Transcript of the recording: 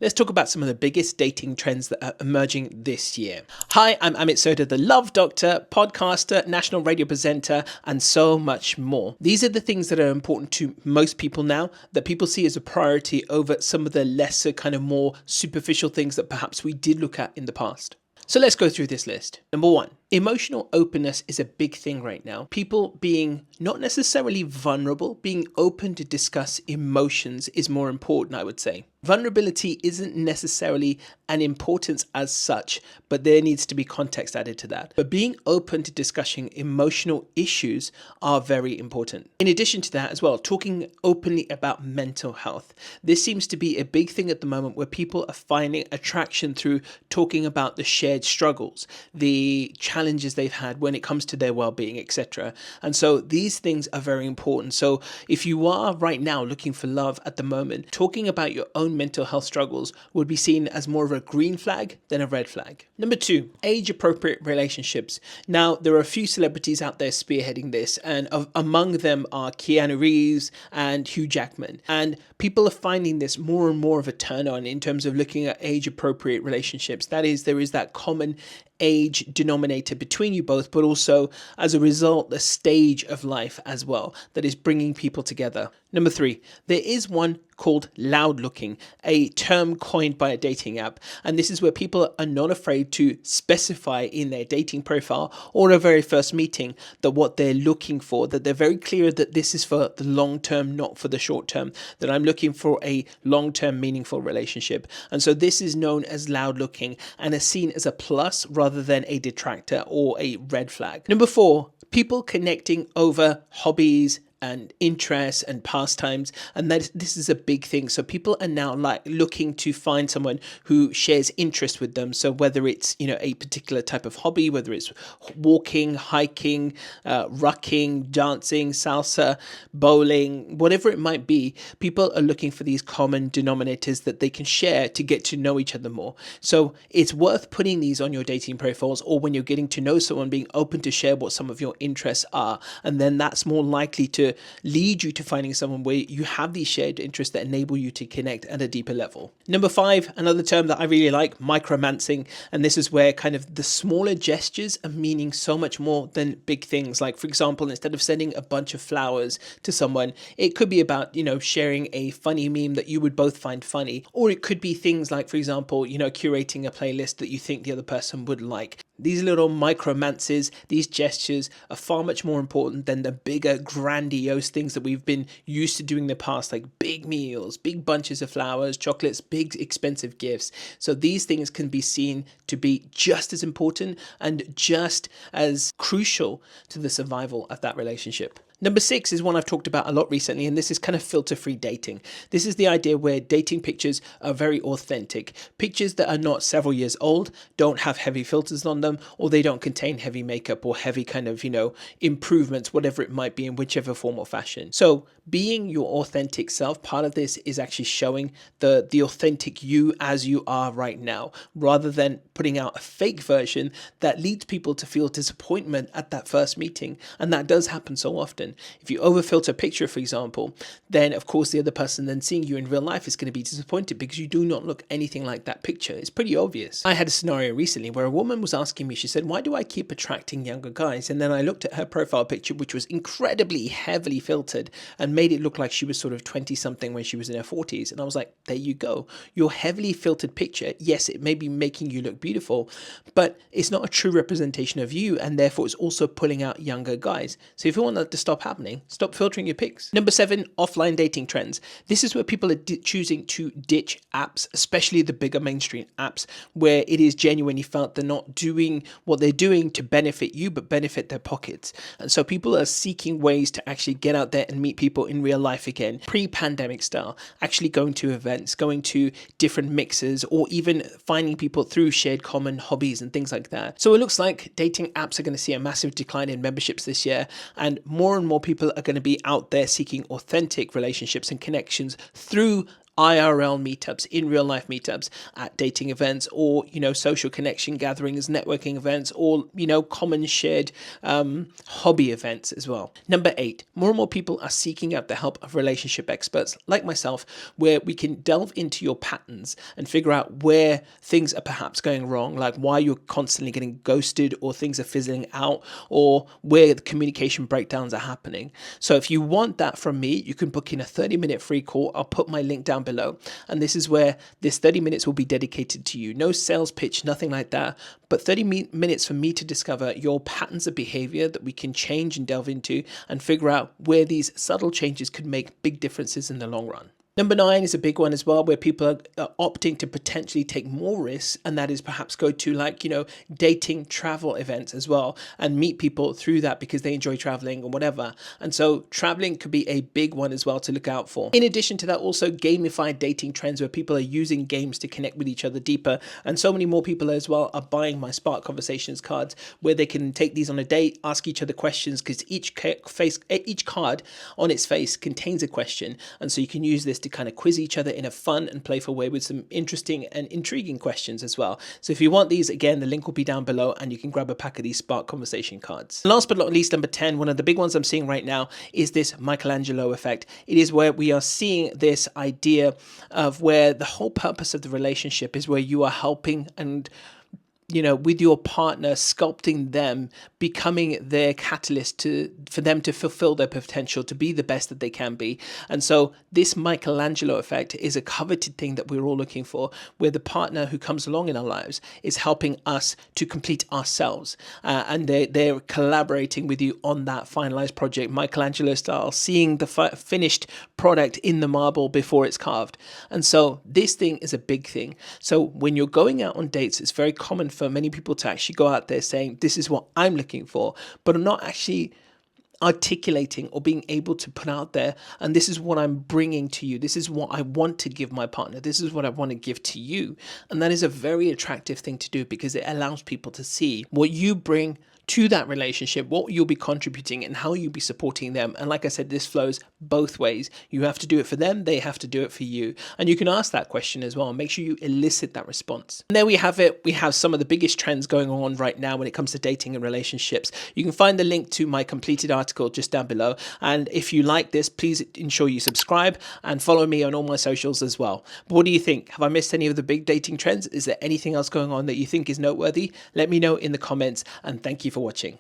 Let's talk about some of the biggest dating trends that are emerging this year. Hi, I'm Amit Sodha, the Love Doctor, podcaster, national radio presenter, and so much more. These are the things that are important to most people now, that people see as a priority over some of the lesser, kind of more superficial things that perhaps we did look at in the past. So let's go through this list. Number one, emotional openness is a big thing right now. People being not necessarily vulnerable, being open to discuss emotions is more important, I would say. Vulnerability isn't necessarily an importance as such, but there needs to be context added to that. But being open to discussing emotional issues are very important. In addition to that as well, talking openly about mental health. This seems to be a big thing at the moment where people are finding attraction through talking about the shared struggles, the challenges they've had when it comes to their well-being, etc. And so these things are very important. So if you are right now looking for love at the moment, talking about your own mental health struggles would be seen as more of a green flag than a red flag. Number two, age-appropriate relationships. Now, there are a few celebrities out there spearheading this, and among them are Keanu Reeves and Hugh Jackman. And people are finding this more and more of a turn-on in terms of looking at age-appropriate relationships. That is, there is that common age denominator between you both, but also as a result, the stage of life as well that is bringing people together. Number three, there is one called loud looking, a term coined by a dating app. And this is where people are not afraid to specify in their dating profile or a very first meeting that what they're looking for, that they're very clear that this is for the long term, not for the short term, that I'm looking for a long term meaningful relationship. And so this is known as loud looking and is seen as a plus rather than a detractor or a red flag. Number four, people connecting over hobbies and interests and pastimes, and that this is a big thing. So people are now like looking to find someone who shares interest with them. So whether it's a particular type of hobby, whether it's walking, hiking, rucking, dancing, salsa, bowling, whatever it might be, people are looking for these common denominators that they can share to get to know each other more. So it's worth putting these on your dating profiles, or when you're getting to know someone, being open to share what some of your interests are, and then that's more likely to lead you to finding someone where you have these shared interests that enable you to connect at a deeper level. Number five, another term that I really like, micromancing. And this is where kind of the smaller gestures are meaning so much more than big things. Like, for example, instead of sending a bunch of flowers to someone, it could be about, sharing a funny meme that you would both find funny. Or it could be things like, for example, curating a playlist that you think the other person would like. These little micromances, these gestures are far much more important than the bigger, grandiose things that we've been used to doing in the past, like big meals, big bunches of flowers, chocolates, big expensive gifts. So these things can be seen to be just as important and just as crucial to the survival of that relationship. Number six is one I've talked about a lot recently, and this is kind of filter-free dating. This is the idea where dating pictures are very authentic. Pictures that are not several years old, don't have heavy filters on them, or they don't contain heavy makeup or heavy kind of, improvements, whatever it might be in whichever form or fashion. So being your authentic self, part of this is actually showing the authentic you as you are right now, rather than putting out a fake version that leads people to feel disappointment at that first meeting. And that does happen so often. If you overfilter a picture, for example, then of course the other person then seeing you in real life is going to be disappointed because you do not look anything like that picture. It's pretty obvious. I had a scenario recently where a woman was asking me, she said, why do I keep attracting younger guys? And then I looked at her profile picture, which was incredibly heavily filtered and made it look like she was sort of 20 something when she was in her 40s. And I was like, there you go. Your heavily filtered picture, yes, it may be making you look beautiful, but it's not a true representation of you, and therefore it's also pulling out younger guys. So if you want that to stop happening, stop filtering your pics. Number seven, offline dating trends. This is where people are choosing to ditch apps, especially the bigger mainstream apps, where it is genuinely felt they're not doing what they're doing to benefit you, but benefit their pockets. And so people are seeking ways to actually get out there and meet people in real life again, pre-pandemic style, actually going to events, going to different mixers, or even finding people through shared common hobbies and things like that. So it looks like dating apps are going to see a massive decline in memberships this year, and more people are going to be out there seeking authentic relationships and connections through IRL meetups, in real life meetups, at dating events, or, social connection gatherings, networking events, or, common shared hobby events as well. Number 8, more and more people are seeking out the help of relationship experts like myself, where we can delve into your patterns and figure out where things are perhaps going wrong, like why you're constantly getting ghosted, or things are fizzling out, or where the communication breakdowns are happening. So if you want that from me, you can book in a 30-minute free call. I'll put my link down below. And this is where this 30 minutes will be dedicated to you. No sales pitch, nothing like that, but 30 minutes for me to discover your patterns of behavior that we can change and delve into and figure out where these subtle changes could make big differences in the long run. Number 9 is a big one as well, where people are opting to potentially take more risks, and that is perhaps go to dating travel events as well and meet people through that because they enjoy traveling or whatever. And so traveling could be a big one as well to look out for. In addition to that, also gamified dating trends where people are using games to connect with each other deeper. And so many more people as well are buying my Spark Conversations cards, where they can take these on a date, ask each other questions, because each card on its face contains a question. And so you can use this to kind of quiz each other in a fun and playful way with some interesting and intriguing questions as well. So if you want these, again, the link will be down below and you can grab a pack of these Spark Conversation cards. Last but not least, number 10, one of the big ones I'm seeing right now is this Michelangelo effect. It is where we are seeing this idea of where the whole purpose of the relationship is where you are helping and with your partner, sculpting them, becoming their catalyst for them to fulfill their potential, to be the best that they can be. And so this Michelangelo effect is a coveted thing that we're all looking for, where the partner who comes along in our lives is helping us to complete ourselves. And they're collaborating with you on that finalized project, Michelangelo style, seeing the finished product in the marble before it's carved. And so this thing is a big thing. So when you're going out on dates, it's very common for many people to actually go out there saying, this is what I'm looking for, but I'm not actually articulating or being able to put out there, and this is what I'm bringing to you. This is what I want to give my partner. This is what I want to give to you. And that is a very attractive thing to do because it allows people to see what you bring to that relationship, what you'll be contributing and how you'll be supporting them. And like I said, this flows both ways. You have to do it for them, they have to do it for you. And you can ask that question as well. Make sure you elicit that response. And there we have it. We have some of the biggest trends going on right now when it comes to dating and relationships. You can find the link to my completed article just down below. And if you like this, please ensure you subscribe and follow me on all my socials as well. But what do you think? Have I missed any of the big dating trends? Is there anything else going on that you think is noteworthy? Let me know in the comments, and thank you for watching.